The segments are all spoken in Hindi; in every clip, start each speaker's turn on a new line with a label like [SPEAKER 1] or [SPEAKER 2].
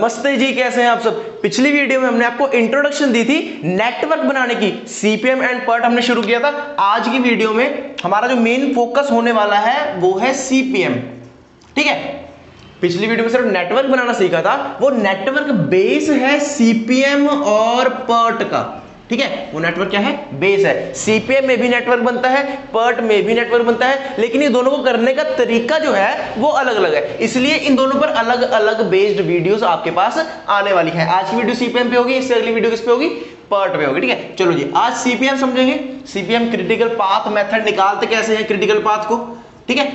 [SPEAKER 1] नमस्ते जी, कैसे हैं आप सब। पिछली वीडियो में हमने आपको इंट्रोडक्शन दी थी नेटवर्क बनाने की, सीपीएम एंड पर्ट हमने शुरू किया था। आज की वीडियो में हमारा जो मेन फोकस होने वाला है वो है सीपीएम। ठीक है, पिछली वीडियो में सिर्फ नेटवर्क बनाना सीखा था, वो नेटवर्क बेस है सीपीएम और पर्ट का। ठीक है, वो नेटवर्क क्या है, बेस है। सीपीएम में भी नेटवर्क बनता है, पर्ट में भी नेटवर्क बनता है, लेकिन ये दोनों को करने का तरीका जो है वो अलग अलग है। इसलिए इन दोनों पर अलग अलग बेस्ड वीडियोस आपके पास आने वाली है। आज की वीडियो सीपीएम पे होगी, इससे अगली वीडियो किस पे होगी, पर्ट पे होगी। ठीक है, चलो जी, आज सीपीएम समझेंगे। सीपीएम क्रिटिकल पाथ मेथड निकालते कैसे हैं क्रिटिकल पाथ को। ठीक है,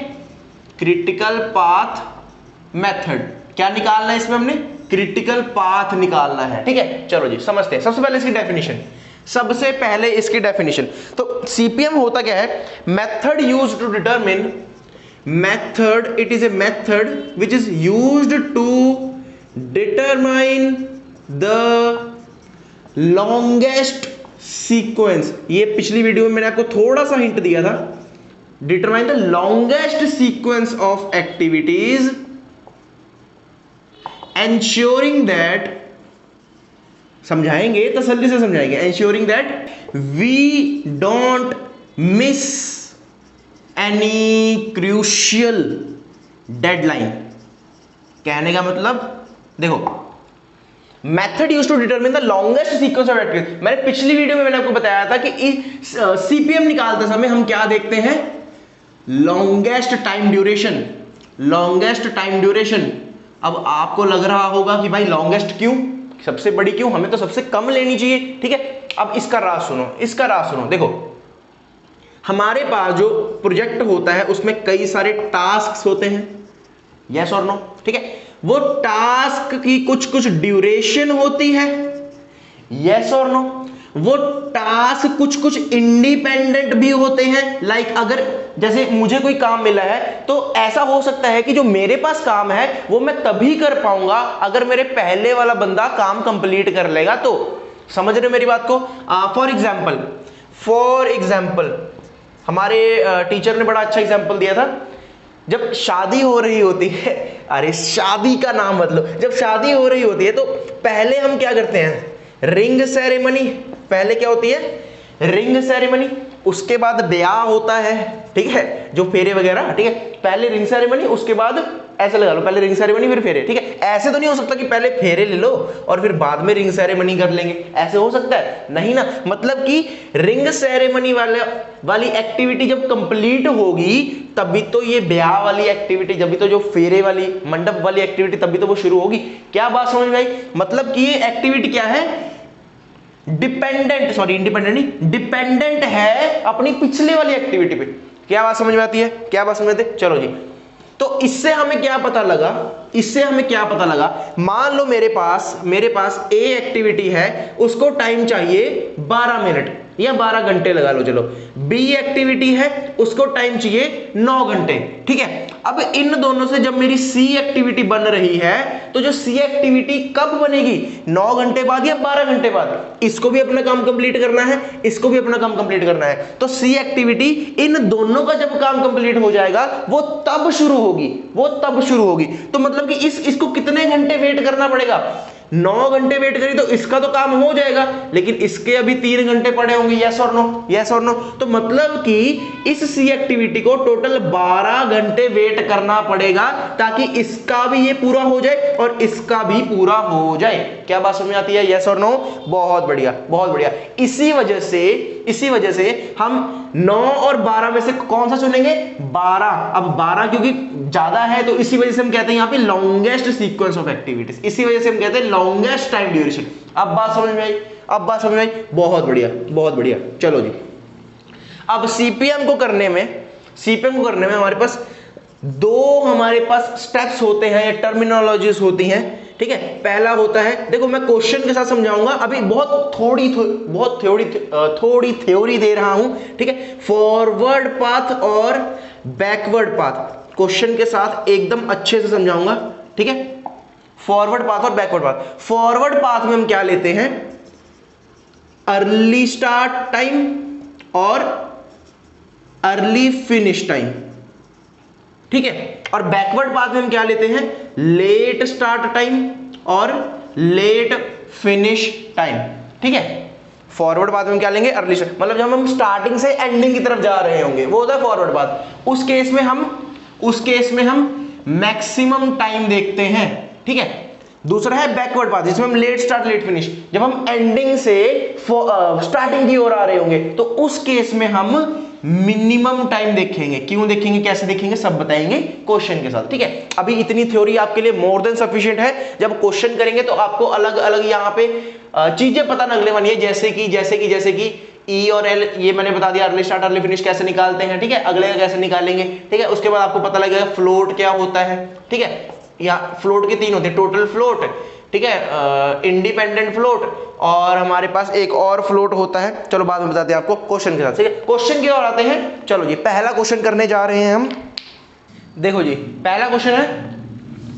[SPEAKER 1] क्रिटिकल पाथ मेथड क्या निकालना है, इसमें हमने क्रिटिकल पाथ निकालना है। ठीक है, चलो जी समझते हैं। सबसे पहले इसकी डेफिनेशन, सबसे पहले इसकी डेफिनेशन। तो सीपीएम होता क्या है, method used to determine, method, it is a method which is used to determine the longest sequence. ये पिछली वीडियो में मैंने आपको थोड़ा सा हिंट दिया था। Determine the longest sequence of activities ensuring that, समझाएंगे तसल्ली से समझाएंगे, ensuring that we don't miss any crucial deadline। कहने का मतलब देखो, method use to determine the longest sequence of activity. मैंने पिछली वीडियो में मैंने आपको बताया था कि सीपीएम निकालते समय हम क्या देखते हैं, longest time duration, longest time duration. अब आपको लग रहा होगा कि भाई लॉन्गेस्ट क्यों, सबसे बड़ी क्यों, हमें तो सबसे कम लेनी चाहिए। ठीक है, अब इसका राज सुनो, इसका राज सुनो। देखो, हमारे पास जो प्रोजेक्ट होता है उसमें कई सारे टास्क होते हैं, यस और नो। ठीक है, वो टास्क की कुछ कुछ ड्यूरेशन होती है, यस और नो। वो टास्क कुछ कुछ इंडिपेंडेंट भी होते हैं। लाइक अगर जैसे मुझे कोई काम मिला है तो ऐसा हो सकता है कि जो मेरे पास काम है वो मैं तभी कर पाऊंगा अगर मेरे पहले वाला बंदा काम कंप्लीट कर लेगा। तो समझ रहे हो मेरी बात को। फॉर एग्जाम्पल हमारे टीचर ने बड़ा अच्छा एग्जाम्पल दिया था। जब शादी हो रही होती है, अरे शादी का नाम मतलब, जब शादी हो रही होती है तो पहले हम क्या करते हैं, रिंग सेरेमनी। पहले क्या होती है, रिंग सेरेमनी, उसके बाद ब्याह होता है। ठीक है, जो फेरे वगैरह। ठीक है, पहले रिंग सेरेमनी, उसके बाद ऐसे लगा लो, पहले रिंग सेरेमनी फिर फेरे। ठीक है, ऐसे तो नहीं हो सकता कि पहले फेरे ले लो और फिर बाद में रिंग सेरेमनी कर लेंगे, ऐसे हो सकता है, नहीं ना। मतलब कि रिंग सेरेमनी वाली एक्टिविटी जब कंप्लीट होगी तभी तो ये ब्याह वाली एक्टिविटी, जब भी तो जो फेरे वाली मंडप वाली एक्टिविटी तभी तो वो शुरू होगी। क्या बात समझ में आई। मतलब कि ये एक्टिविटी क्या है, डिपेंडेंट, सॉरी इंडिपेंडेंट नहीं, डिपेंडेंट है अपनी पिछले वाली एक्टिविटी पे। क्या बात समझ में आती है, क्या बात समझ में आती है। चलो जी, तो इससे हमें क्या पता लगा, इससे हमें क्या पता लगा, मान लो मेरे पास ए एक्टिविटी है, उसको टाइम चाहिए 12 मिनट या 12 घंटे लगा लो, चलो। बी एक्टिविटी है, उसको टाइम चाहिए 9 घंटे। ठीक है, अब इन दोनों से जब मेरी सी एक्टिविटी बन रही है तो जो सी एक्टिविटी कब बनेगी, 9 घंटे बाद या 12 घंटे बाद। इसको भी अपना काम कंप्लीट करना है, इसको भी अपना काम कंप्लीट करना है। तो सी एक्टिविटी इन दोनों का जब काम कंप्लीट हो जाएगा वो तब शुरू होगी, वो तब शुरू होगी। तो मतलब कि इसको कितने घंटे वेट करना पड़ेगा, 9 घंटे वेट करी तो इसका तो काम हो जाएगा, लेकिन इसके अभी 3 घंटे पड़े होंगे, यस और नो, यस और नो। तो मतलब कि इस सी एक्टिविटी को टोटल 12 घंटे वेट करना पड़ेगा ताकि इसका भी ये पूरा हो जाए और इसका भी पूरा हो जाए। क्या बात समझ में आती है, यस और नो। बहुत बढ़िया, बहुत बढ़िया। इसी वजह से हम 9 और 12 में से कौन सा चुनेंगे, 12। अब 12 क्योंकि ज्यादा है तो इसी वजह से हम कहते हैं यहाँ पे लॉन्गेस्ट सीक्वेंस ऑफ एक्टिविटीज, इसी वजह से हम कहते हैं लॉन्गेस्ट टाइम ड्यूरेशन। अब बात समझ में आई, अब बात समझ में आई, बहुत बढ़िया, बहुत बढ़िया। चलो जी, अब सीपीएम को करने में हमारे पास दो स्टेप्स होते हैं या टर्मिनोलॉजीज होती हैं। ठीक है, पहला होता है, देखो मैं क्वेश्चन के साथ समझाऊंगा, अभी बहुत थोड़ी थ्योरी दे रहा हूं। ठीक है, फॉरवर्ड पाथ और बैकवर्ड पाथ क्वेश्चन के साथ एकदम अच्छे से समझाऊंगा। ठीक है, फॉरवर्ड पाथ और बैकवर्ड पाथ। फॉरवर्ड पाथ में हम क्या लेते हैं, अर्ली स्टार्ट टाइम और अर्ली फिनिश टाइम। ठीक है, और बैकवर्ड पाथ में हम क्या लेते हैं, लेट स्टार्ट टाइम और लेट फिनिश टाइम। ठीक है, फॉरवर्ड पाथ में क्या लेंगे, अर्ली स्टार्ट, मतलब जब हम स्टार्टिंग से एंडिंग की तरफ जा रहे होंगे वो होता है फॉरवर्ड पाथ। उस केस में हम मैक्सिमम टाइम देखते हैं। ठीक है, दूसरा है बैकवर्ड पाथ जिसमें हम लेट स्टार्ट लेट फिनिश, जब हम एंडिंग से स्टार्टिंग की ओर आ रहे होंगे तो उस केस में हम मिनिमम टाइम देखेंगे। क्यों देखेंगे, कैसे देखेंगे, सब बताएंगे क्वेश्चन के साथ। ठीक है, अभी इतनी थ्योरी आपके लिए मोर देन सफिशिएंट है। जब क्वेश्चन करेंगे तो आपको अलग अलग यहाँ पे चीजें पता लगने वाली है, जैसे कि ई और एल, ये मैंने बता दिया, अर्ली स्टार्ट अर्ली फिनिश कैसे निकालते हैं। ठीक है, अगले का कैसे निकालेंगे। ठीक है, उसके बाद आपको पता लगेगा फ्लोट क्या होता है। ठीक है, या फ्लोट के 3 होते हैं, टोटल फ्लोट, ठीक है, इंडिपेंडेंट फ्लोट, और हमारे पास एक और फ्लोट होता है, चलो बाद में बताते हैं आपको क्वेश्चन के साथ। ठीक है, क्वेश्चन की ओर आते हैं। चलो जी, पहला क्वेश्चन करने जा रहे हैं हम। देखो जी, पहला क्वेश्चन है,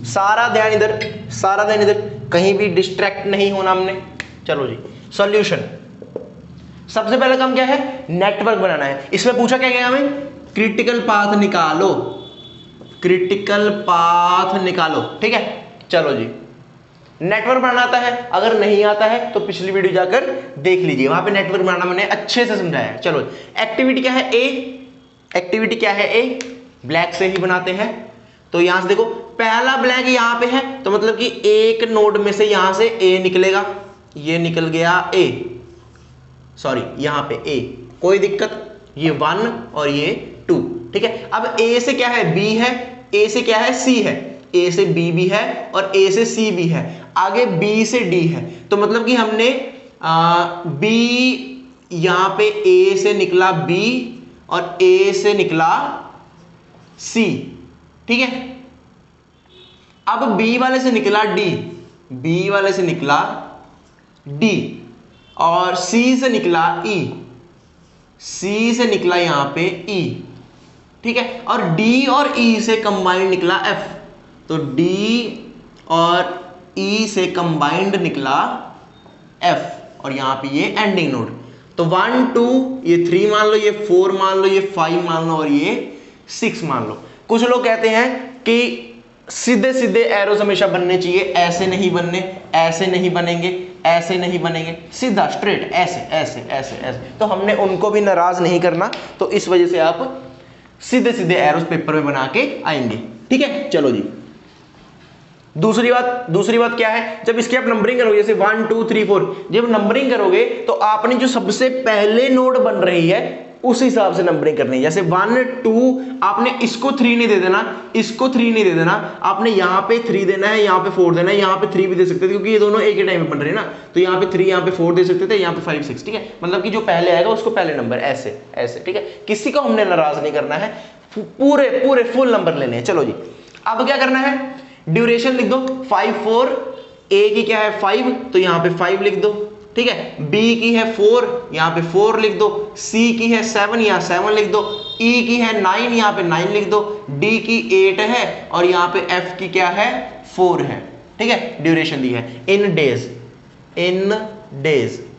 [SPEAKER 1] सारा ध्यान इधर, कहीं भी डिस्ट्रैक्ट नहीं होना हमने। चलो जी, सॉल्यूशन। सबसे पहला काम क्या है, नेटवर्क बनाना है। इसमें पूछा क्या गया हमें, क्रिटिकल पाथ निकालो। ठीक है, चलो जी, नेटवर्क बनाना आता है, अगर नहीं आता है तो पिछली वीडियो जाकर देख लीजिए, वहां पे नेटवर्क बनाना मैंने अच्छे से समझाया है। चलो, एक्टिविटी क्या है, ए ब्लैक से ही बनाते हैं। तो यहां से देखो, पहला ब्लैक यहां पे है, तो मतलब कि एक नोड में से यहां से ए निकलेगा, ये निकल गया ए, सॉरी यहां पे ए, कोई दिक्कत, ये 1 और ये 2। ठीक है, अब ए से क्या है, बी है, ए से क्या है, सी है, ए से बी भी है और ए से सी भी है, आगे बी से डी है। तो मतलब कि हमने बी, यहां पे ए से निकला बी और ए से निकला सी। ठीक है, अब बी वाले से निकला डी, और सी से निकला यहां पे ई। ठीक है, और डी और ई से कंबाइंड निकला एफ, तो डी और ई से कंबाइंड निकला एफ, और यहां पे ये एंडिंग नोड। तो 1 2 ये 3 मान लो, ये 4 मान लो, ये 5 मान लो और ये 6 मान लो। कुछ लोग कहते हैं कि सीधे सीधे एरोस हमेशा बनने चाहिए, ऐसे नहीं बनने, ऐसे नहीं बनेंगे, ऐसे नहीं बनेंगे, सीधा स्ट्रेट ऐसे ऐसे ऐसे ऐसे। तो हमने उनको भी नाराज नहीं करना, तो इस वजह से आप सीधे सीधे एरोस पेपर में बना के आएंगे। ठीक है, चलो जी, दूसरी बात क्या है, जब इसकी आप नंबरिंग करोगे, जैसे 1 2 3 4, जब नंबरिंग करोगे तो आपने जो सबसे पहले नोड बन रही है उस हिसाब से नंबरिंग करनी है। जैसे 1 2, आपने इसको 3 नहीं दे देना, इसको 3 नहीं दे देना, आपने यहाँ पे 3 देना है, यहाँ पे 4 देना है, यहाँ पे 3 भी दे सकते थे क्योंकि ये दोनों एक ही टाइम में बन रहे हैं ना, तो यहाँ पे 3 यहाँ पे 4 दे सकते थे, यहाँ पे 5 6। ठीक है, मतलब कि जो पहले आएगा उसको पहले नंबर, ऐसे ऐसे। ठीक है, किसी को हमने नाराज नहीं करना है, पूरे फुल नंबर लेने हैं। चलो जी, अब क्या करना है, ड्यूरेशन लिख दो 5 4, ए की क्या है 5, तो यहाँ पे 5 लिख दो। ठीक है, बी की है 4, यहाँ पे 4 लिख दो, सी की है 7, यहाँ 7 लिख दो, ई की है 9, यहाँ पे 9 लिख दो, डी की 8 है और यहाँ पे एफ की क्या है 4 है। ठीक है, ड्यूरेशन दी है इन डेज।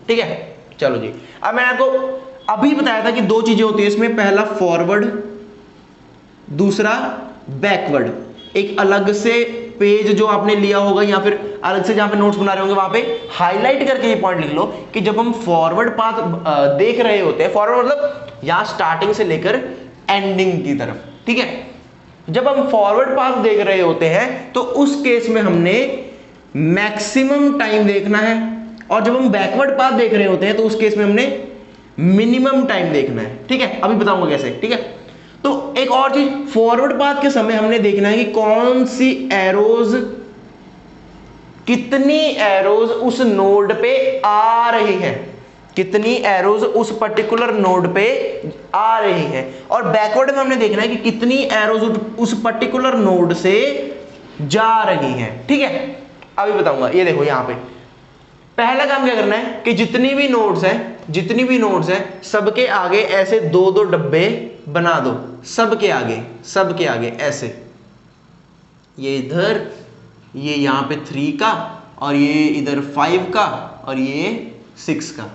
[SPEAKER 1] ठीक है, चलो जी, अब मैंने आपको अभी बताया था कि 2 चीजें होती है इसमें, पहला फॉरवर्ड, दूसरा बैकवर्ड। एक अलग से पेज जो आपने लिया होगा या फिर अलग से जहां पे नोट्स बना रहे होंगे वहां पे हाईलाइट करके ये पॉइंट लिख लो कि जब हम फॉरवर्ड पाथ देख रहे होते हैं, फॉरवर्ड मतलब यहां स्टार्टिंग से लेकर एंडिंग की तरफ। ठीक है, जब हम फॉरवर्ड पाथ देख रहे होते हैं तो उस केस में हमने मैक्सिमम टाइम देखना है, और जब हम बैकवर्ड पाथ देख रहे होते हैं तो उस केस में हमने मिनिमम टाइम देखना है। ठीक है, अभी बताऊंगा कैसे। ठीक है, तो एक और चीज, फॉरवर्ड पाथ के समय हमने देखना है कि कौन सी एरोज, कितनी एरोज उस नोड पे आ रही है, कितनी एरोज उस पर्टिकुलर नोड पे आ रही है, और बैकवर्ड में हमने देखना है कि कितनी एरोज उस पर्टिकुलर नोड से जा रही है। ठीक है, अभी बताऊंगा। ये देखो, यहां पे पहला काम क्या करना है कि जितनी भी नोड्स हैं सबके आगे ऐसे 2-2 डब्बे बना दो, सबके आगे ऐसे, ये इधर, ये यहां पे 3 का, और ये इधर 5 का, और ये 6 का।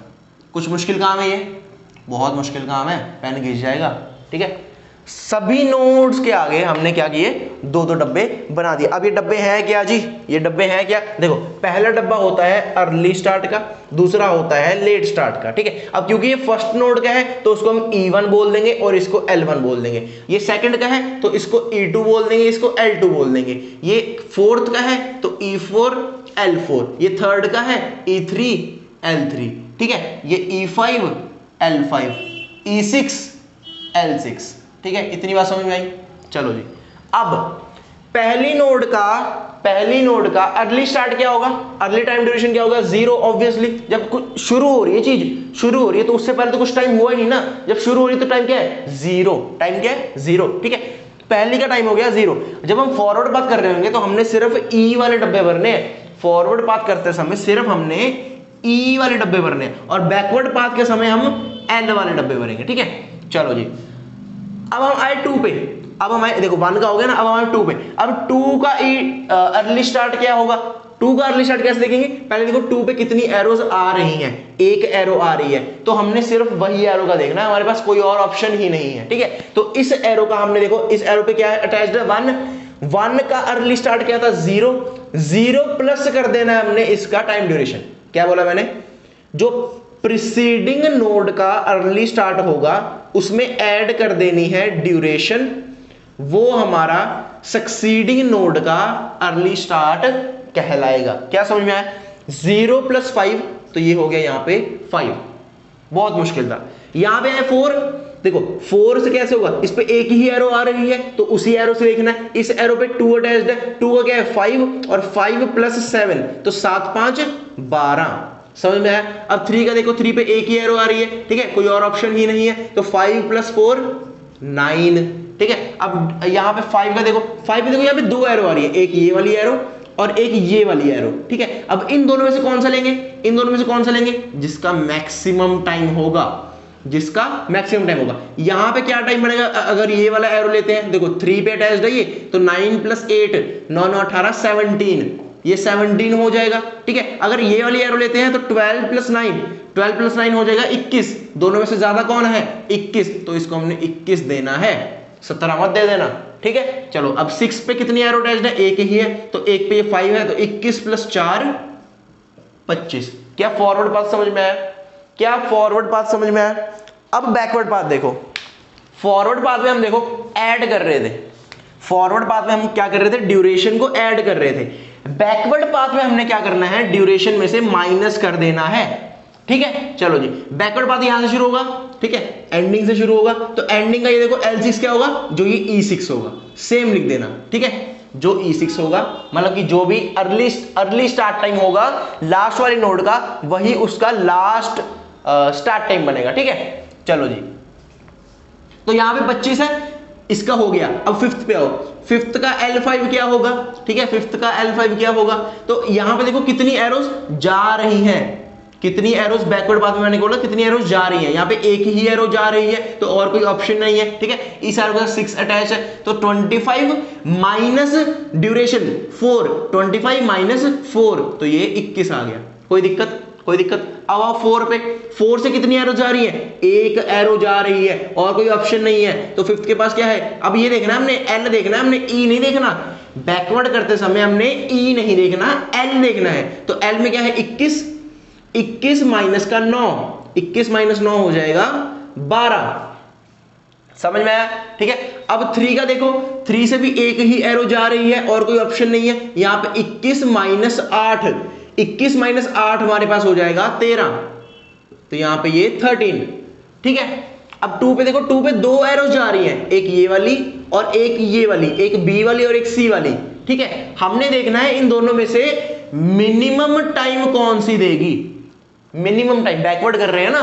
[SPEAKER 1] कुछ मुश्किल काम है, ये बहुत मुश्किल काम है, पेन घिस जाएगा। ठीक है, सभी नोड्स के आगे हमने क्या किए, दो दो डब्बे बना दिए। अब ये डब्बे हैं क्या जी, ये डब्बे हैं क्या, देखो पहला डब्बा होता है अर्ली स्टार्ट का, दूसरा होता है लेट स्टार्ट का, ठीक है। अब क्योंकि ये फर्स्ट नोड का है तो उसको हम E1 बोल देंगे और इसको L1 बोल देंगे। ये सेकंड का है तो इसको E2 बोल देंगे, इसको L2 बोल देंगे। ये फोर्थ का है तो E4 L4, ये थर्ड का है E3 L3, ठीक है। ये E5 L5, E6 L6, ठीक है। इतनी बात समझ में आई। चलो जी, अब पहली नोड का अर्ली स्टार्ट क्या होगा, अर्ली टाइम ड्यूरेशन क्या होगा, 0 ऑब्वियसली। जब कुछ शुरू हो रही है, चीज शुरू हो रही है तो उससे पहले तो कुछ टाइम हुआ ही नहीं ना। जब शुरू हो रही है तो टाइम क्या है, 0। टाइम क्या है, 0, ठीक है। पहली का टाइम हो गया 0। जब हम फॉरवर्ड पाथ कर रहे होंगे तो हमने सिर्फ ई वाले डब्बे भरने हैं। फॉरवर्ड पाथ करते समय सिर्फ हमने ई वाले डब्बे भरने हैं और बैकवर्ड पाथ के समय हम एल वाले डब्बे भरेंगे, ठीक है। चलो जी, अब हम आए 2 पे। अब हम आए, देखो 1 का हो गया ना, अब हम आए 2 पे। अब 2 का अर्ली स्टार्ट क्या होगा, 2 का अर्ली स्टार्ट कैसे देखेंगे, पहले देखो 2 पे कितनी एरोज आ रही हैं, एक एरो आ रही है तो हमने सिर्फ वही एरो का देखना है, हमारे पास कोई और ऑप्शन ही नहीं है, ठीक है। तो इस एरो का हमने, देखो इस एरो पे क्या है अटैच्ड है, 1 का अर्ली स्टार्ट क्या था, 0 प्लस कर देना है हमने इसका टाइम ड्यूरेशन। क्या बोला मैंने, जो प्रीसीडिंग नोड का अर्ली स्टार्ट होगा उसमें ऐड कर देनी है ड्यूरेशन, वो हमारा सक्सीडिंग नोड का अर्ली स्टार्ट कहलाएगा। क्या समझ में आया, 0 + 5 तो ये हो गया यहां पे 5, बहुत मुश्किल था। यहां पे है 4, देखो 4 से कैसे होगा, इस पे एक ही एरो आ रही है तो उसी एरो से देखना है। इस एरो पे 2 अटैच्ड है, 2 का क्या है 5 और 5 + 7 तो 7 5 12, समझ में आया। अब 3 का देखो, 3 पे एक ही एरो आ रही है, ठीक है, कोई और ऑप्शन ही नहीं है तो 5 + 4 9, ठीक है। अब यहां पे 5 का देखो, 5 पे देखो यहां पे 2 एरो आ रही है, एक ये वाली एरो और एक ये वाली एरो, ठीक है। अब इन दोनों में से कौन सा लेंगे, इन दोनों में से कौन सा लेंगे, जिसका मैक्सिमम टाइम होगा, जिसका मैक्सिमम टाइम होगा। यहां पे क्या टाइम बनेगा, अगर ये वाला एरो लेते हैं, देखो 3 पे अटैच्ड है ये तो 9 + 8 9 9 18 17, ये 17 हो जाएगा, ठीक है। अगर ये वाली एरो लेते हैं तो 12 + 9 हो जाएगा 21, दोनों में से ज्यादा कौन है 21, तो इसको हमने 21 देना है, 17 मत दे देना, ठीक है। चलो अब 6 पे कितनी एरो अटैच्ड है, एक ही है तो एक पे ये 5 है तो 21 + 4 25। क्या फॉरवर्ड पाथ समझ में आया, क्या फॉरवर्ड पाथ समझ में आया। अब बैकवर्ड पाथ देखो, फॉरवर्ड पाथ में हम देखो ऐड कर रहे थे, फॉरवर्ड पाथ में हम क्या कर रहे थे, ड्यूरेशन को ऐड कर रहे थे। बैकवर्ड पाथ में हमने क्या करना है, ड्यूरेशन में से माइनस कर देना है, ठीक है। चलो जी, बैकवर्ड पाथ यहां से शुरू होगा, ठीक है, एंडिंग से शुरू होगा तो एंडिंग का ये देखो L6 क्या होगा, जो ये E6 होगा, सेम लिख देना, ठीक है। जो E6 होगा मतलब कि जो भी अर्ली स्टार्ट टाइम होगा लास्ट वाली नोड का, वही उसका लास्ट स्टार्ट टाइम बनेगा, ठीक है। चलो जी, तो यहां पे 25 है, इसका हो गया। अब 5th पे आओ, 5th का L5 क्या होगा, ठीक है, 5th का L5 क्या होगा, तो यहां पे देखो कितनी एरोज जा रही हैं, कितनी एरोज बैकवर्ड पाथ में मैंने बोला कितनी एरोज जा रही है, यहाँ पे एक ही एरो जा रही है तो और कोई ऑप्शन नहीं है, ठीक है। इस एरो के साथ 6 अटैच है तो 25 माइनस ड्यूरेशन 4, 25 - 4 तो ये 21 आ गया। कोई दिक्कत, कोई दिक्कत। अब आओ 4 पे, 4 से कितनी एरो जा रही है, एक एरो जा रही है और कोई ऑप्शन नहीं है तो 5th के पास क्या है। अब ये देखना हमने L देखना है, हमने E नहीं देखना, बैकवर्ड करते समय हमने E नहीं देखना, L देखना है। तो L में क्या है 21 माइनस का 9, 21 - 9 हो जाएगा 12, समझ में आया, ठीक है। अब 3 का देखो, 3 से भी एक ही एरो जा रही है और कोई ऑप्शन नहीं है, यहां पे 21 - 8, 21 - 8 हमारे पास हो जाएगा 13, तो यहां पे ये 13, ठीक है। अब 2 पे देखो, 2 पे 2 एरो जा रही है, एक ये वाली और एक ये वाली, एक B वाली और एक C वाली, ठीक है। हमने देखना है इन दोनों में से मिनिमम टाइम कौन सी देगी, मिनिमम टाइम, बैकवर्ड कर रहे हैं ना,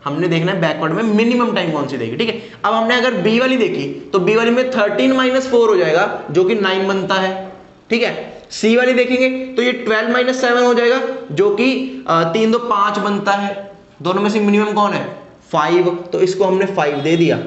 [SPEAKER 1] हमने देखना है बैकवर्ड में मिनिमम टाइम कौन सी देगी, ठीक है। अब हमने अगर B वाली देखी तो B वाली में 13 - 4 हो जाएगा जो कि 9 बनता है, ठीक है। C वाली देखेंगे तो ये 12 - 7 हो जाएगा जो कि 3 2 5 बनता है। दोनों में से मिनिमम कौन है 5, तो इसको हमने 5 दे दिया,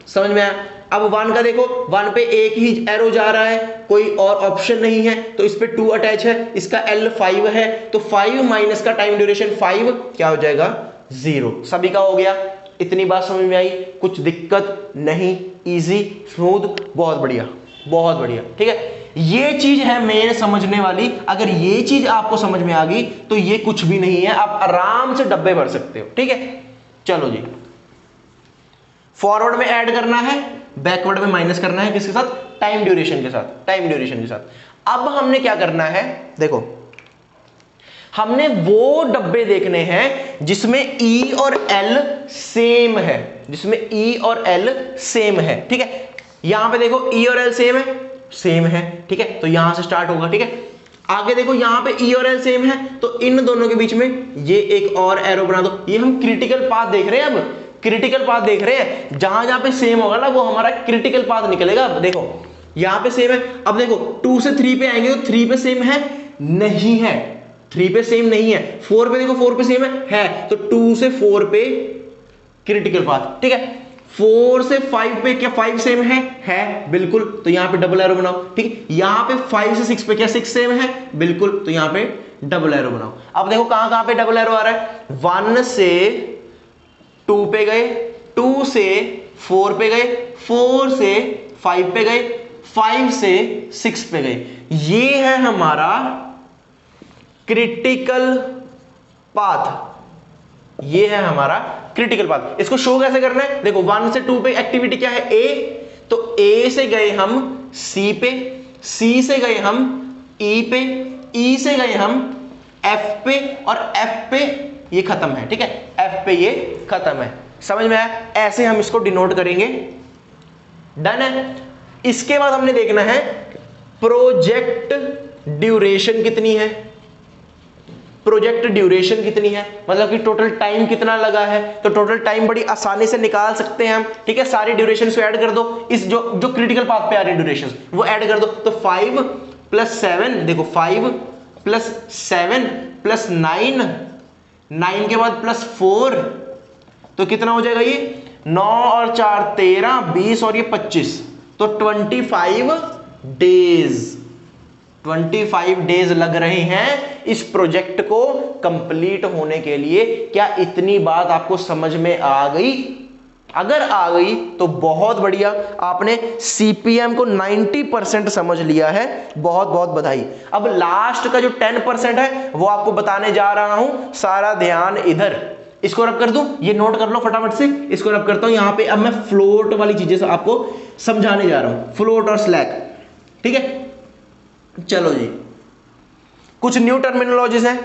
[SPEAKER 1] समझ में आया। अब 1 का देखो, 1 पे एक ही एरो जा रहा है, कोई और ऑप्शन नहीं है तो इस पे 2 अटैच है, इसका L5 है तो 5 माइनस का टाइम ड्यूरेशन 5 क्या हो जाएगा 0। सभी का हो गया, इतनी बात समझ में आई, कुछ दिक्कत नहीं, इजी स्मूथ, बहुत बढ़िया। बहुत बढ़िया, ठीक है। ये चीज है मेन समझने वाली। अगर ये चीज आपको समझ में आ गई तो ये कुछ भी नहीं है, आप आराम से डब्बे भर सकते हो, ठीक है। चलो जी, फॉरवर्ड में ऐड करना है, बैकवर्ड में माइनस करना है, किसके साथ? टाइम ड्यूरेशन के साथ, टाइम ड्यूरेशन के साथ। अब हमने क्या करना है, देखो हमने वो डब्बे देखने हैं जिसमें ई और एल सेम है, जिसमें ई और एल सेम है, ठीक है। यहां पे देखो ई और एल सेम है, सेम है, ठीक है, तो यहां से स्टार्ट होगा, ठीक है। आगे देखो यहां पे ई और एल सेम है, तो इन दोनों के बीच में ये एक और एरो बना दो। ये हम क्रिटिकल पाथ देख रहे हैं, अब क्रिटिकल पाथ देख रहे हैं। जहां जहां पे सेम होगा ना वो हमारा क्रिटिकल पाथ निकलेगा। अब देखो यहां पे सेम है, अब देखो 2 से 3 पे आएंगे तो 3 पे सेम है, नहीं है, 3 पे सेम नहीं है। 4 पे देखो 4 पे सेम है, तो 2 से 4 पे क्रिटिकल पाथ, ठीक है। 4 से 5 पे क्या 5 सेम है बिल्कुल, तो यहां पे डबल एरो बनाओ, ठीक है। यहां पे 5 से 6 पे क्या 6 सेम है बिल्कुल, तो यहां पे डबल एरो बनाओ। अब देखो कहां कहां पे डबल एरो आ रहा है, 1 से 2 पे गए, 2 से 4 पे गए, 4 से 5 पे गए, 5 से 6 पे गए। ये है हमारा क्रिटिकल पाथ, ये है हमारा क्रिटिकल पाथ। इसको शो कैसे करना है, देखो 1 से 2 पे एक्टिविटी क्या है, ए, तो ए से गए हम सी पे, सी से गए हम ई पे, ई से गए हम एफ पे, और एफ पे ये खत्म है, ठीक है, एफ पे ये खत्म है। समझ में आया? ऐसे हम इसको डिनोट करेंगे, डन है। इसके बाद हमने देखना है प्रोजेक्ट ड्यूरेशन कितनी है, प्रोजेक्ट ड्यूरेशन कितनी है, मतलब कि टोटल टाइम कितना लगा है। तो टोटल टाइम बड़ी आसानी से निकाल सकते हैं हम, ठीक है। सारी ड्यूरेशन को ऐड कर दो, इस जो जो क्रिटिकल पाथ पे आ रही ड्यूरेशन वो ऐड कर दो, तो 5 + 7, देखो 5 + 7 + 9, 9 के बाद +4, तो कितना हो जाएगा ये, 9 और 4 13, 20 और ये 25, तो 25 डेज, 25 डेज लग रहे हैं इस प्रोजेक्ट को कंप्लीट होने के लिए। क्या इतनी बात आपको समझ में आ गई? अगर आ गई तो बहुत बढ़िया, आपने सीपीएम को 90% समझ लिया है, बहुत बहुत बधाई। अब लास्ट का जो 10% है वो आपको बताने जा रहा हूं, सारा ध्यान इधर। इसको रब कर दूं, ये नोट कर लो फटाफट से, इसको रब करता हूं यहां पे। अब मैं फ्लोट वाली चीजें से आपको समझाने जा रहा हूं, फ्लोट और स्लैक, ठीक है। चलो जी, कुछ न्यू टर्मिनोलॉजीज हैं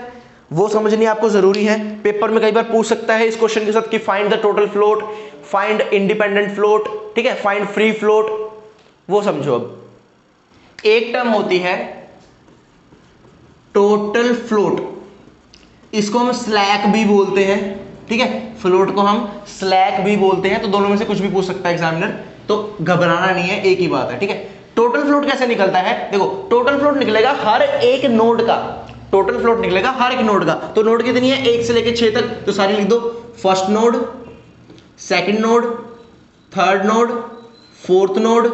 [SPEAKER 1] वो समझनी आपको जरूरी है। पेपर में कई बार पूछ सकता है इस क्वेश्चन के साथ कि find the total float, find independent float, ठीक है, फाइंड फ्री फ्लोट, वो समझो। अब एक टर्म होती है टोटल फ्लोट, इसको हम स्लैक भी बोलते हैं, ठीक है, फ्लोट को हम स्लैक भी बोलते हैं। तो दोनों में से कुछ भी पूछ सकता है एग्जामिनर, तो घबराना नहीं है, एक ही बात है, ठीक है। टोटल फ्लोट कैसे निकलता है, देखो टोटल फ्लोट निकलेगा हर एक नोड का, टोटल फ्लोट निकलेगा हर एक नोड का। तो नोड कितनी है, 1 से लेकर 6 तक, तो सारी लिख दो। First node, second node, third node, fourth node,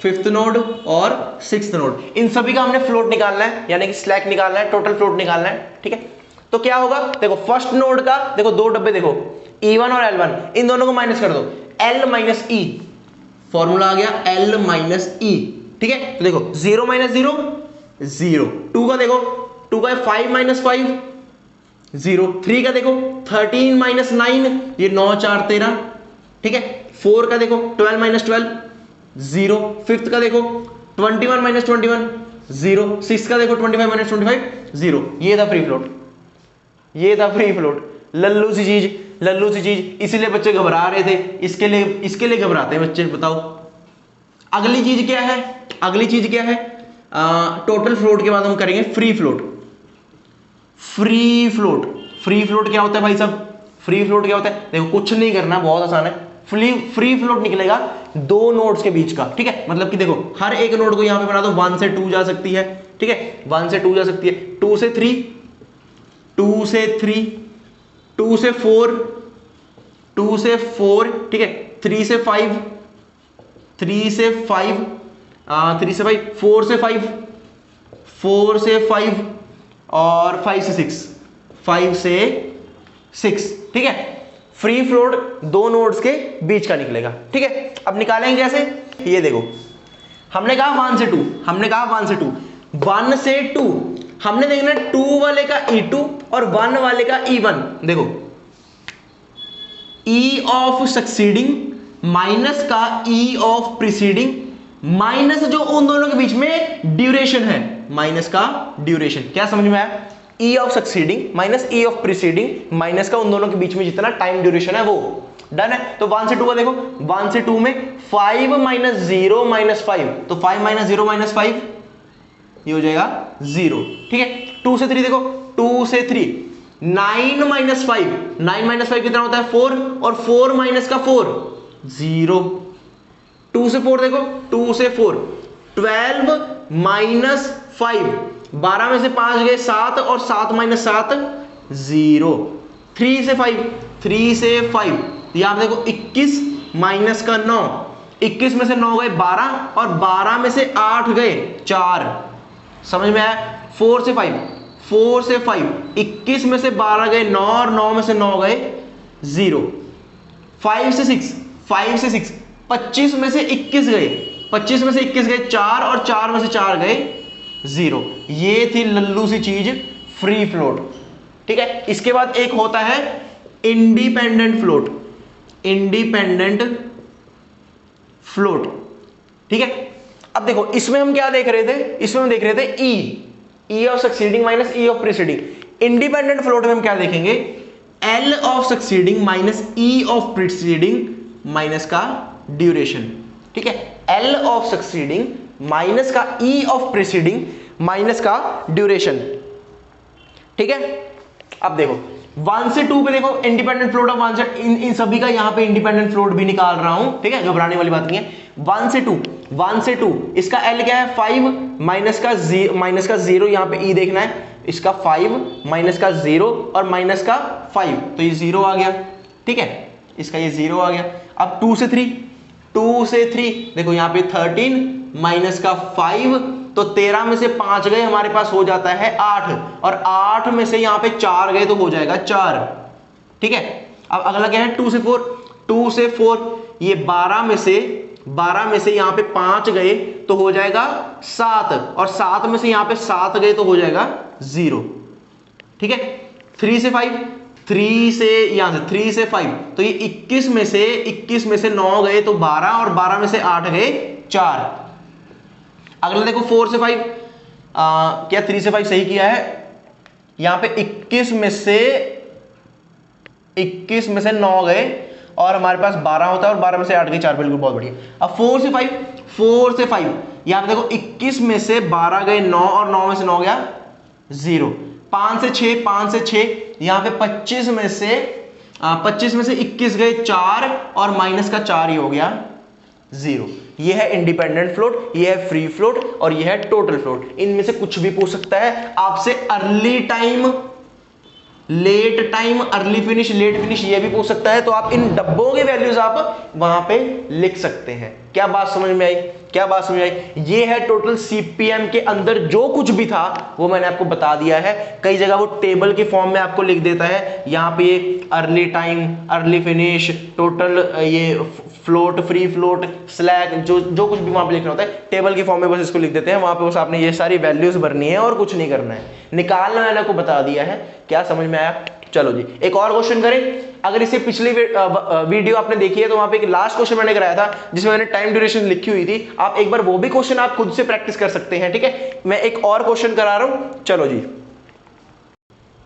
[SPEAKER 1] fifth node और सिक्स्थ नोड, इन सभी का हमने फ्लोट निकालना है, यानी कि स्लैक निकालना है, टोटल फ्लोट निकालना है, ठीक है। तो क्या होगा, देखो फर्स्ट नोड का देखो 2 डब्बे, देखो E1 और L1, इन दोनों को माइनस कर दो, L - E, फॉर्मूला आ गया L - E, ठीक है। तो देखो 0 - 0 0, 2 का देखो 2 का 5 - 5 0, 3 का देखो 13 - 9, ये 9 4 13, ठीक है। 4 का देखो 12 - 12 0, फिफ्थ का देखो 21 - 21 0, सिक्स का देखो 25 - 25 0। ये था फ्री फ्लोट, ये था फ्री फ्लोट। लल्लू सी चीज, लल्लू सी चीज, इसीलिए बच्चे घबरा रहे थे, इसके लिए घबराते हैं बच्चे। बताओ अगली चीज क्या है, अगली चीज क्या है, टोटल फ्लोट के बाद हम करेंगे free float. Free float, free float क्या होता है भाई साहब, फ्री फ्लोट क्या होता है, देखो कुछ नहीं करना, बहुत आसान है। फ्री फ्लोट निकलेगा 2 नोड्स के बीच का, ठीक है। मतलब कि देखो हर एक नोड को यहां पे बना दो, 1 से 2 जा सकती है, ठीक है, 1 से 2 जा सकती है, 2 से 3, 2 से 3, 2 से 4, 2 से 4, ठीक है, 3 से 5, 3 से 5, 3 से 5, 4 से 5, 4 से 5 और 5 से 6, 5 से 6, ठीक है। फ्री फ्लोट 2 नोड्स के बीच का निकलेगा, ठीक है। अब निकालेंगे कैसे, ये देखो हमने कहा 1 से 2, हमने कहा 1 से 2, 1 से 2 हमने देखना 2 वाले का E2 और 1 वाले का E1। देखो E ऑफ सक्सीडिंग माइनस का E ऑफ प्रीसीडिंग माइनस जो उन दोनों के बीच में ड्यूरेशन है, माइनस का ड्यूरेशन। क्या समझ में आया? E of succeeding minus E of preceding minus का उन दोनों के बीच में जितना टाइम ड्यूरेशन है वो। डन है। तो 1 से 2 का देखो, 1 से 2 में 5 माइनस 0 माइनस 5, तो 5 माइनस 0 माइनस 5 ये हो जाएगा 0। ठीक है। 2 से 3 देखो, 2 से 3 9 माइनस 5, 9 माइनस 5 कितना होता है 4, और 4 माइनस का 4 0। 2 से 4 देखो, 2 से 4 12 माइनस 5, 12 में से 5 गए 7, और 7 माइनस 7 0। 3 से 5, 3 से 5 यहां देखो 21 माइनस का 9, 21 में से 9 गए 12, और 12 में से 8 गए 4। समझ में आया? 4 से 5, 4 से 5 21 में से 12 गए 9, और 9 में से 9 गए 0। 5 से 6, 5 से 6 25 में से 21 गए, 25 में से 21 गए 4, और 4 में से 4 गए 0। ये थी लल्लू सी चीज फ्री फ्लोट। ठीक है। इसके बाद एक होता है इंडिपेंडेंट फ्लोट, इंडिपेंडेंट फ्लोट। ठीक है। अब देखो इसमें हम क्या देख रहे थे, इसमें हम देख रहे थे E of succeeding minus E of preceding. Independent float में हम क्या देखेंगे, L of succeeding minus E of preceding minus का ड्यूरेशन। ठीक है। L ऑफ सक्सीडिंग माइनस का E ऑफ प्रीसीडिंग माइनस का ड्यूरेशन। ठीक है। अब देखो 1 से 2 पे देखो इंडिपेंडेंट फ्लोट ऑफ 1 से, इन सभी का यहां पे इंडिपेंडेंट फ्लोट भी निकाल रहा हूं। ठीक है, घबराने वाली बात नहीं है। 1 से 2, 1 से 2 इसका L क्या है 5 माइनस का 0, यहां पे E देखना है, इसका 5 माइनस का 0 और माइनस का 5, तो ये 0 आ गया। ठीक है, इसका ये 0 आ गया। अब 2 से 3, 2 से 3 देखो यहां पे 13 माइनस का 5, तो 13 में से 5 गए हमारे पास हो जाता है 8, और 8 में से यहां पे 4 गए तो हो जाएगा 4। ठीक है। अब अगला क्या है 2 से 4, 2 से 4 ये 12 में से यहां पे 5 गए तो हो जाएगा 7, और 7 में से यहां पे 7 गए तो हो जाएगा 0। ठीक है। 3 से 5, 3 से यहां से 3 से 5 तो ये 21 में से 9 गए तो 12, और 12 में से 8 गए 4। अगला देखो 4 से 5, क्या 3 से 5 सही किया है? यहां पे 21 में से 9 गए और हमारे पास 12 होता है, और 12 में से 8 गए 4, बिल्कुल बहुत बढ़िया। अब 4 से 5 यहां पे देखो 21 में से 12 गए 9, और 9 में से 9 गया 0। 5 से 6 यहां पे 25 में से 21 गए 4, और माइनस का 4 ही हो गया 0। ये है इंडिपेंडेंट फ्लोट, ये है फ्री फ्लोट, और ये है टोटल फ्लोट। इनमें से कुछ भी पूछ सकता है आपसे। Early time, late time, early finish, late finish, ये भी पूछ सकता है। तो आप इन डब्बों के वैल्यूज आप वहां पे लिख सकते हैं। क्या बात समझ में आई? क्या बात समझ में आई? ये है टोटल सीपीएम के अंदर जो कुछ भी था वो मैंने आपको बता दिया है। कई जगह वो टेबल के फॉर्म में आपको लिख देता है, यहाँ पे early time, early finish, total, ये फ्लोट, फ्री फ्लोट, स्लैक, जो कुछ भी वहां पे लिखना होता है टेबल के फॉर्म में बस इसको लिख देते हैं। वहां पे बस आपने ये सारी वैल्यूज भरनी है और कुछ नहीं करना है, निकालना मैंने आपको बता दिया है। क्या समझ में आया? चलो जी, एक और क्वेश्चन करें। अगर इससे पिछली वीडियो आपने देखी है तो वहां पे एक लास्ट क्वेश्चन मैंने कराया था जिसमें मैंने टाइम ड्यूरेशन लिखी हुई थी। आप एक बार वो भी क्वेश्चन आप खुद से प्रैक्टिस कर सकते हैं। ठीक है, मैं एक और क्वेश्चन करा रहा हूं। चलो जी,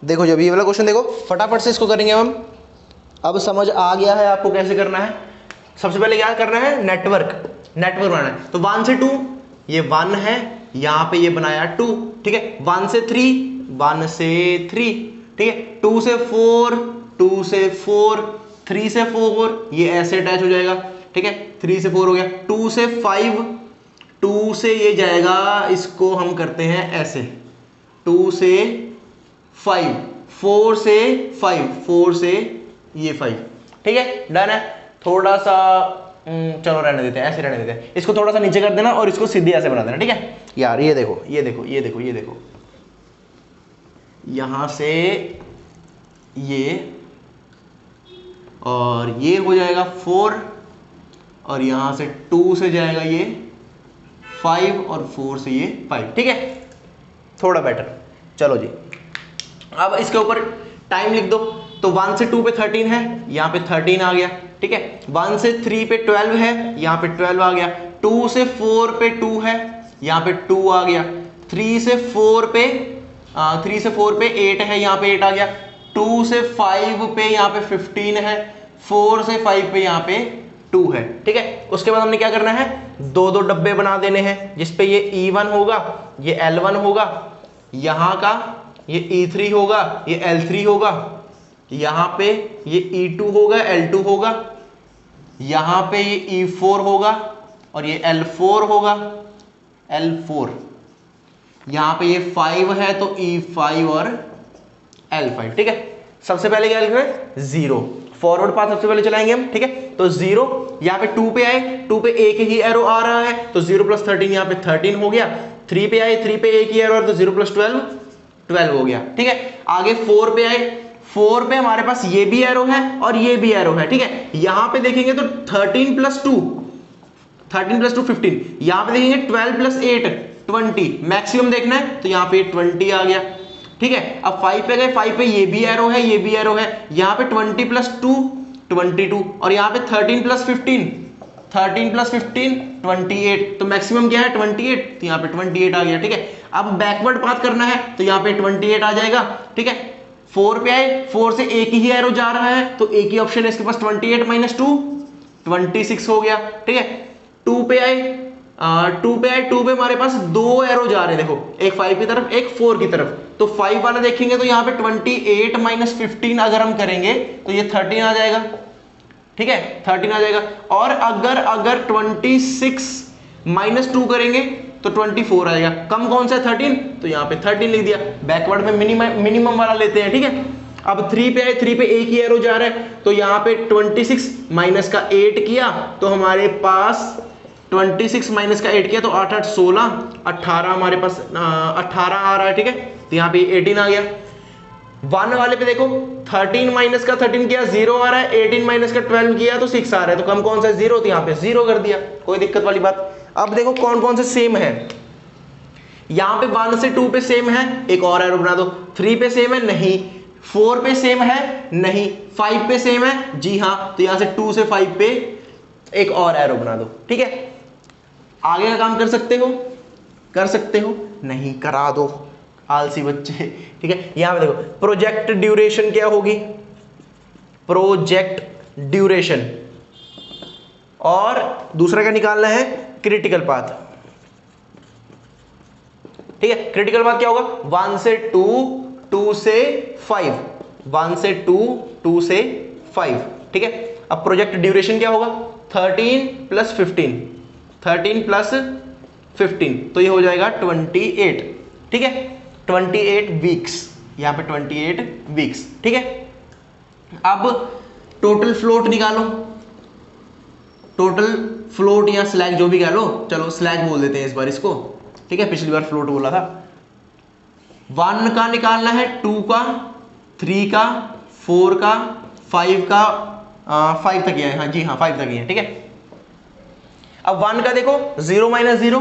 [SPEAKER 1] देखो जब ये वाला क्वेश्चन देखो, फटाफट से इसको करेंगे हम। अब समझ आ गया है आपको कैसे करना है। सबसे पहले क्या करना है, नेटवर्क बनाना है। तो 1 से 2 ये 1 है, यहां पे ये बनाया 2। ठीक है, 1 से 3 ठीक है, 2 से 4 3 से 4 ये ऐसे अटैच हो जाएगा। ठीक है, 3 से 4 हो गया। 2 से 5 2 से ये जाएगा, इसको हम करते हैं ऐसे, 2 से 5 4 से ये 5। ठीक है, डन है। थोड़ा सा चलो रहने देते हैं, ऐसे रहने देते हैं। इसको थोड़ा सा नीचे कर देना और इसको सीधे ऐसे बना देना। ठीक है यार, ये देखो यहां से ये, और ये हो जाएगा 4, और यहां से 2 से जाएगा ये 5 और 4 से ये 5, ठीक है, थोड़ा बेटर। चलो जी, अब इसके ऊपर टाइम लिख दो। तो 1 से 2 पे 13 है, यहाँ पे 13 आ गया, ठीक है। 1 से 3 पे 12 है, यहाँ पे 12 आ गया। 2 से 4 पे 2 है, यहाँ पे 2 आ गया। 3 से 4 पे 8 है, यहाँ पे 8 आ गया। 2 से 5 पे यहाँ पे 15 है। 4 से 5 पे यहाँ पे 2 है, ठीक है। उसके बाद हमने क्या करना है, दो दो डब्बे बना देने हैं, जिसपे ये E1 होगा, ये L1 होगा, यहाँ का ये E3 होगा, ये L3 होगा, यहाँ पे ये E2 होगा, L2 होगा, यहाँ पे ये E4 होगा और ये L4 होगा, L4। यहाँ पे ये 5 है तो E5 और L5, ठीक है। सबसे पहले क्या लिखना है, 0, फॉरवर्ड पाथ सबसे पहले चलाएंगे हम, ठीक है। तो 0 यहाँ पे 2 पे आए, 2 पे एक ही एरो आ रहा है तो 0 + 13 यहाँ पे 13 हो गया। 3 पे आए, 3 पे एक ही एरो है तो 0 + 12 12 हो गया, ठीक है। आगे 4 पे आए, 4 पे हमारे पास ये भी एरो है और ये भी एरो है, ठीक है। यहां पे देखेंगे तो 13 + 2 15, यहां पे देखेंगे 12 + 8 20, मैक्सिमम देखना है तो यहां पे 20 आ गया, ठीक है। अब 5 पे गए, 5 पे ये भी एरो है, ये भी एरो है, यहां पे 20 + 2 22 और यहां पे 13 + 15 28, तो मैक्सिमम क्या है 28, तो यहाँ पे 28 आ गया, ठीक है। अब बैकवर्ड पाथ करना है तो यहाँ पे 28 आ जाएगा, ठीक है। 4 पे आए, 4 से एक ही एरो जा रहा है तो एक ही ऑप्शन है इसके पास, 28 - 2 26 हो गया, ठीक है। 2 पे आए, 2 पे हमारे पास दो एरो जा रहे हैं, देखो, एक 5 की तरफ, एक 4 की तरफ। तो 5 वाला देखेंगे तो यहाँ पे 28 - 15 अगर हम करेंगे तो ये 13 आ जाएगा, ठीक है, 13 आ जाएगा। और अगर 26 - 2 करेंगे तो 24 आएगा। कम कौन सा है, 13, तो यहाँ पे 13 लिख दिया। बैकवर्ड में मिनिमम वाला लेते हैं, ठीक है। अब 3 पे आए, 3 पे एक ही एरो जा रहा है तो यहाँ पे 26 माइनस का 8 किया तो हमारे पास 26 माइनस का 8 किया तो 8 8 16 18 हमारे पास 18 आ रहा है, ठीक है। तो यहाँ पे 18 आ गया। 1 वाले पे देखो, 13 माइनस का 13 किया 0 आ रहा है, 18 माइनस का 12 किया तो 6 आ रहा है, तो कम कौन सा है 0, तो यहाँ पे 0 कर दिया, कोई दिक्कत वाली बात। अब देखो कौन कौन से सेम है, यहाँ पे 1 से 2 पे सेम है, एक और एरो बना दो। 3 पे सेम है, नहीं। 4 पे सेम है, नहीं। 5 पे सेम है, जी हाँ, तो यहाँ से 2 से 5 पे एक और एरो बना दो, ठीक है। आगे का काम कर सकते हो, नहीं, करा दो, आलसी बच्चे, ठीक है। यहां पे देखो, प्रोजेक्ट ड्यूरेशन क्या होगी, प्रोजेक्ट ड्यूरेशन, और दूसरा क्या निकालना है, क्रिटिकल पाथ, ठीक है। क्रिटिकल पाथ क्या होगा, 1 से 2 2 से 5, 1 से 2 2 से 5, ठीक है। अब प्रोजेक्ट ड्यूरेशन क्या होगा, 13 + 15, तो ये हो जाएगा 28, ठीक है, 28 वीक्स, यहां पे 28 वीक्स, ठीक है। अब टोटल फ्लोट निकालो, टोटल फ्लोट या स्लैग जो भी कह लो, चलो स्लैग बोल देते हैं इस बार इसको, ठीक है, पिछली बार फ्लोट बोला था। 1 का निकालना है, 2 का, 3 का, 4 का, 5 का, 5 तक है, हाँ जी हाँ 5 तक ही है, ठीक है। अब 1 का देखो 0 - 0,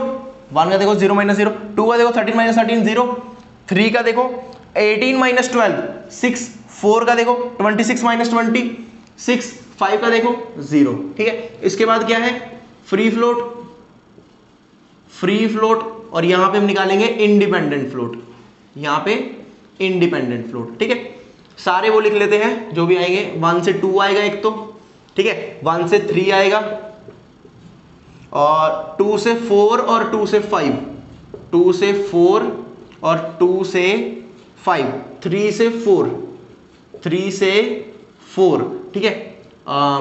[SPEAKER 1] 1 का देखो 0 - 0, 2 का देखो 13 - 13 0, 3 का देखो 18 - 12 6, 4 का देखो 26 - 20 6, 5 का देखो 0, ठीक है। इसके बाद क्या है, फ्री फ्लोट, और यहां पे हम निकालेंगे इंडिपेंडेंट फ्लोट, यहां पे इंडिपेंडेंट फ्लोट, ठीक है। सारे वो लिख लेते हैं जो भी आएंगे। 1 से 2 आएगा एक तो, ठीक है, 1 से 3 आएगा, और 2 से 4 और 2 से 5, 2 से 4 और 2 से 5, 3 से 4, 3 से 4, ठीक है।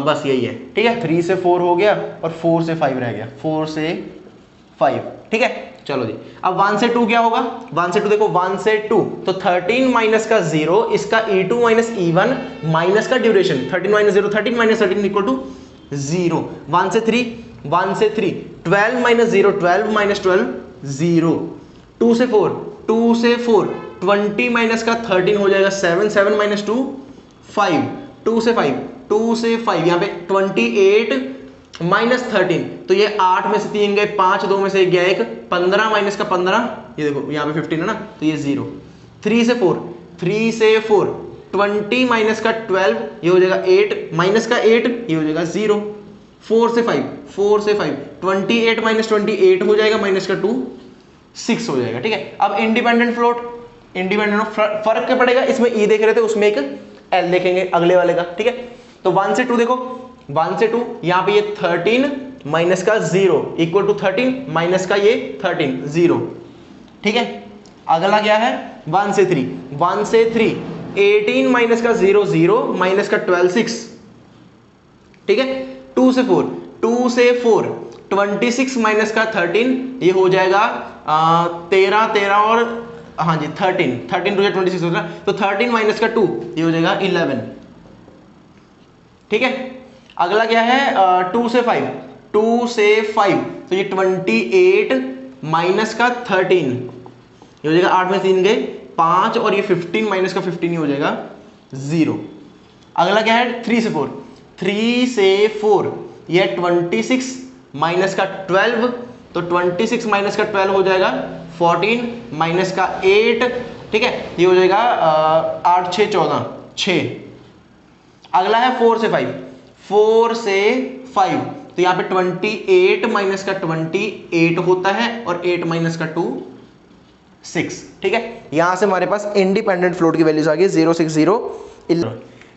[SPEAKER 1] बस यही है, ठीक है, 3 से 4 हो गया और 4 से 5 रह गया, 4 से 5, ठीक है। चलो जी, अब 1 से 2 क्या होगा, 1 से 2 देखो, 1 से 2 तो 13 माइनस का 0, इसका E2 माइनस E1 माइनस का ड्यूरेशन, 13 - 0 13 - 13 = 0। 1 से 3 12 - 0 12 - 12 0। 2 से 4 20 माइनस का 13 हो जाएगा 7 7 - 2 5। 2 से 5 यहाँ पे 28 -13, तो ये 8 में से 3 गए, 5, 2 में से 1 गया 1, 15 माइनस का 15, ये देखो यहाँ पे 15 है ना, तो ये 0। 3 से 4, 3 से 4, 20 माइनस का 12, ये हो जाएगा 8, माइनस का 8, ये हो जाएगा 0। 4 से 5, 4 से 5, 28 माइनस 28 हो जाएगा, माइनस का 2, 6 हो जाएगा। ठीक है, अब इंडिपेंडेंट फ्लोट, इंडिपेंडेंट फर्क क्या पड़ेगा, इसमें ई देख रहे थे, उसमें एक एल देखेंगे अगले वाले का। ठीक है, तो 1 से 2 देखो, 1 से 2, यहाँ पे ये 13 माइनस का 0 इक्वल टू 13 माइनस का ये 13, 0। ठीक है, अगला क्या है 1 से 3, 1 से 3, 18 माइनस का 0 0 माइनस का 12 6। ठीक है, 2 से 4, 2 से 4, 26 माइनस का 13, ये हो जाएगा 13 13 और हाँ जी 13, 13 टू 26 होगा, तो 13 माइनस का 2, ये हो जाएगा 11। ठीक है, अगला क्या है 2 से 5, 2 से 5, तो ये 28 माइनस का 13, ये हो जाएगा 8 में 3 गए 5, और ये 15 माइनस का 15, ये हो जाएगा 0। अगला क्या है 3 से 4, 3 से 4, ये 26 माइनस का 12, तो 26 माइनस का 12 हो जाएगा 14 माइनस का 8। ठीक है, ये हो जाएगा 8 6 14 6। अगला है 4 से 5, 4 से 5, तो यहाँ पे 28 माइनस का 28 होता है, और 8 माइनस का 2 6। ठीक है, यहां से हमारे पास इंडिपेंडेंट फ्लोट की वैल्यूज आ गई 0 6 0 11।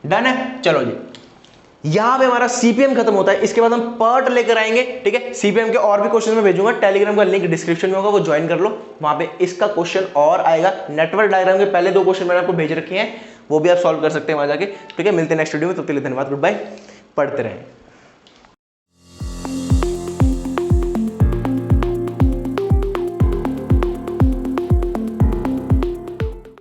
[SPEAKER 1] डन है, चलो जी, यहां पे हमारा सीपीएम खत्म होता है। इसके बाद हम पार्ट लेकर आएंगे। ठीक है, सीपीएम के और भी क्वेश्चन मैं भेजूंगा, टेलीग्राम का लिंक डिस्क्रिप्शन में होगा, वो ज्वाइन कर लो, वहां पे इसका क्वेश्चन और आएगा। नेटवर्क डायग्राम के पहले 2 क्वेश्चन मैंने आपको भेज रखे हैं, वो भी आप सॉल्व कर सकते हैं वहां जाके। ठीक है, मिलते हैं नेक्स्ट वीडियो में, तब तक के लिए धन्यवाद, गुड बाय, पढ़ते रहें।